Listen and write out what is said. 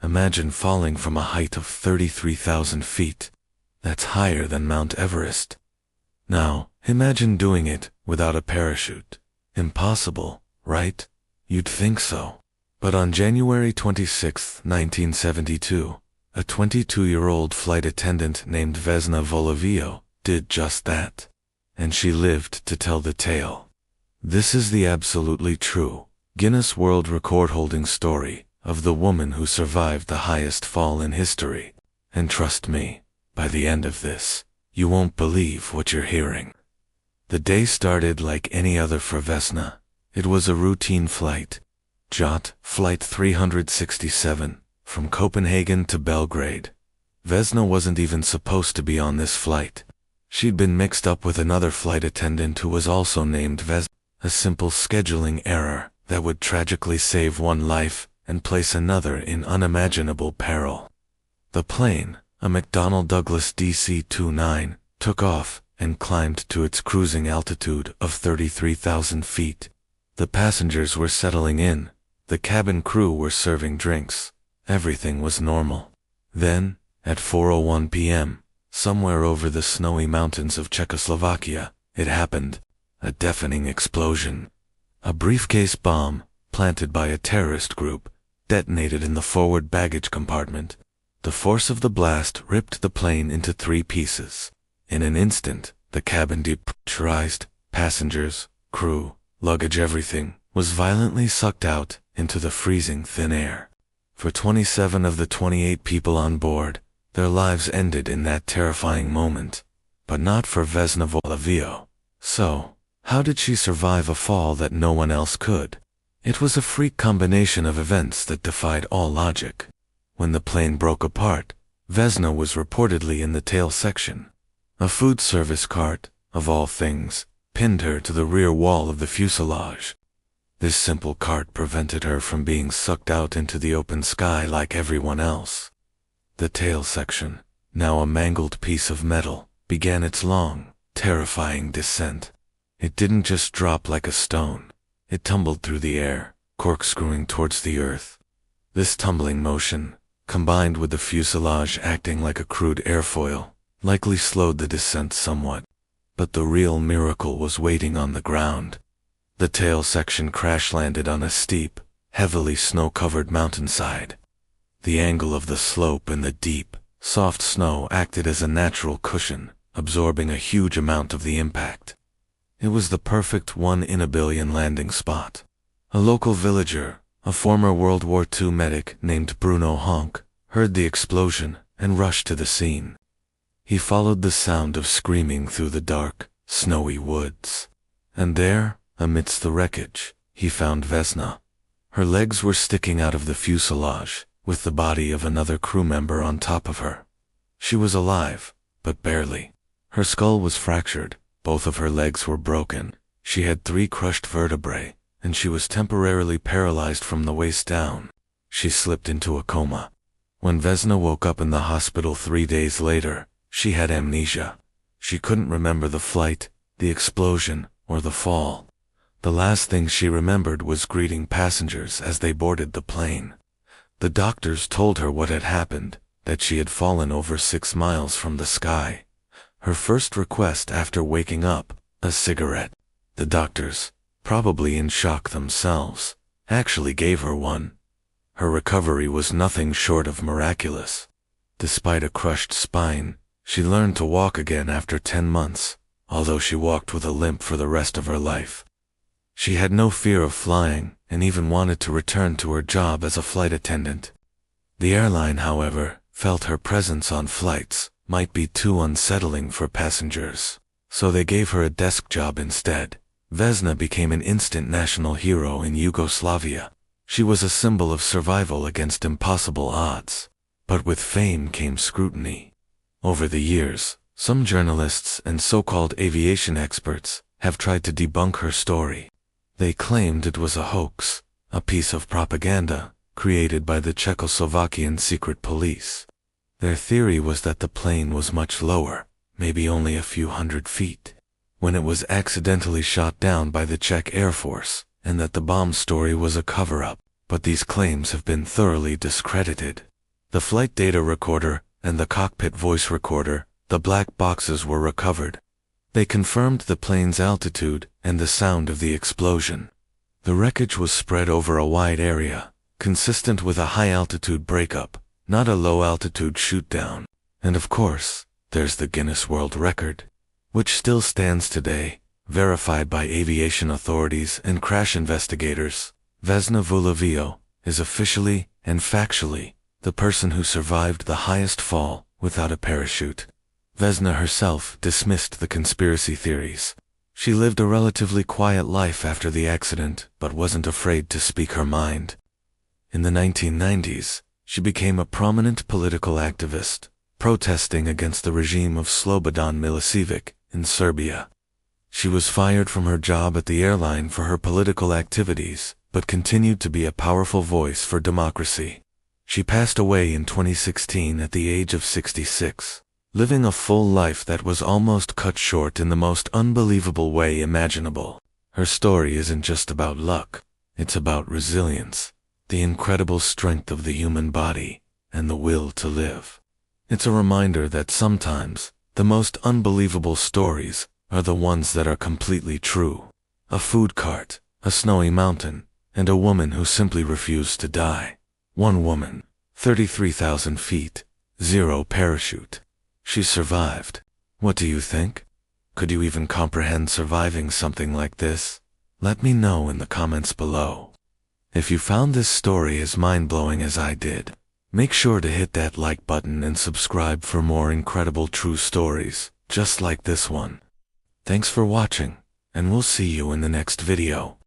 Imagine falling from a height of 33,000 feet. That's higher than Mount Everest. Now, imagine doing it without a parachute. Impossible, right? You'd think so. But on January 26, 1972, a 22-year-old flight attendant named Vesna Vulović did just that. And she lived to tell the tale. This is the absolutely true Guinness World Record holding story of the woman who survived the highest fall in history. And trust me, by the end of this, you won't believe what you're hearing. The day started like any other for Vesna. It was a routine flight. JAT Flight 367, from Copenhagen to Belgrade. Vesna wasn't even supposed to be on this flight. She'd been mixed up with another flight attendant who was also named Vesna. A simple scheduling error that would tragically save one life and place another in unimaginable peril. The plane, a McDonnell Douglas DC-29, took off and climbed to its cruising altitude of 33,000 feet. The passengers were settling in. The cabin crew were serving drinks. Everything was normal. Then, at 4:01 p.m., somewhere over the snowy mountains of Czechoslovakia, it happened. A deafening explosion. A briefcase bomb, planted by a terrorist group, detonated in the forward baggage compartment. The force of the blast ripped the plane into 3 pieces. In an instant, the cabin depressurized. Passengers, crew, luggage, everything was violently sucked out into the freezing thin air. For 27 of the 28 people on board, their lives ended in that terrifying moment. But not for Vesna Vulović. So, how did she survive a fall that no one else could? It was a freak combination of events that defied all logic. When the plane broke apart, Vesna was reportedly in the tail section. A food service cart, of all things, pinned her to the rear wall of the fuselage. This simple cart prevented her from being sucked out into the open sky like everyone else. The tail section, now a mangled piece of metal, began its long, terrifying descent. It didn't just drop like a stone. It tumbled through the air, corkscrewing towards the earth. This tumbling motion, combined with the fuselage acting like a crude airfoil, likely slowed the descent somewhat. But the real miracle was waiting on the ground. The tail section crash-landed on a steep, heavily snow-covered mountainside. The angle of the slope and the deep, soft snow acted as a natural cushion, absorbing a huge amount of the impact. It was the perfect 1 in a billion landing spot. A local villager, a former World War II medic named Bruno Honk, heard the explosion and rushed to the scene. He followed the sound of screaming through the dark, snowy woods. And there, amidst the wreckage, he found Vesna. Her legs were sticking out of the fuselage, with the body of another crew member on top of her. She was alive, but barely. Her skull was fractured, both of her legs were broken, she had 3 crushed vertebrae, and she was temporarily paralyzed from the waist down. She slipped into a coma. When Vesna woke up in the hospital 3 days later, she had amnesia. She couldn't remember the flight, the explosion, or the fall. The last thing she remembered was greeting passengers as they boarded the plane. The doctors told her what had happened, that she had fallen over 6 miles from the sky. Her first request after waking up, a cigarette. The doctors, probably in shock themselves, actually gave her one. Her recovery was nothing short of miraculous. Despite a crushed spine, she learned to walk again after 10 months, although she walked with a limp for the rest of her life. She had no fear of flying and even wanted to return to her job as a flight attendant. The airline, however, felt her presence on flights might be too unsettling for passengers, so they gave her a desk job instead. Vesna became an instant national hero in Yugoslavia. She was a symbol of survival against impossible odds. But with fame came scrutiny. Over the years, some journalists and so-called aviation experts have tried to debunk her story. They claimed it was a hoax, a piece of propaganda created by the Czechoslovakian secret police. Their theory was that the plane was much lower, maybe only a few hundred feet, when it was accidentally shot down by the Czech Air Force, and that the bomb story was a cover-up. But these claims have been thoroughly discredited. The flight data recorder and the cockpit voice recorder, the black boxes, were recovered. They confirmed the plane's altitude and the sound of the explosion. The wreckage was spread over a wide area, consistent with a high-altitude breakup, not a low-altitude shoot-down. And of course, there's the Guinness World Record, which still stands today, verified by aviation authorities and crash investigators. Vesna Vulović is officially and factually the person who survived the highest fall without a parachute. Vesna herself dismissed the conspiracy theories. She lived a relatively quiet life after the accident, but wasn't afraid to speak her mind. In the 1990s, she became a prominent political activist, protesting against the regime of Slobodan Milošević in Serbia. She was fired from her job at the airline for her political activities, but continued to be a powerful voice for democracy. She passed away in 2016 at the age of 66, living a full life that was almost cut short in the most unbelievable way imaginable. Her story isn't just about luck, it's about resilience, the incredible strength of the human body, and the will to live. It's a reminder that sometimes, the most unbelievable stories are the ones that are completely true. A food cart, a snowy mountain, and a woman who simply refused to die. One woman, 33,000 feet, 0 parachute. She survived. What do you think? Could you even comprehend surviving something like this? Let me know in the comments below. If you found this story as mind-blowing as I did, make sure to hit that like button and subscribe for more incredible true stories, just like this one. Thanks for watching, and we'll see you in the next video.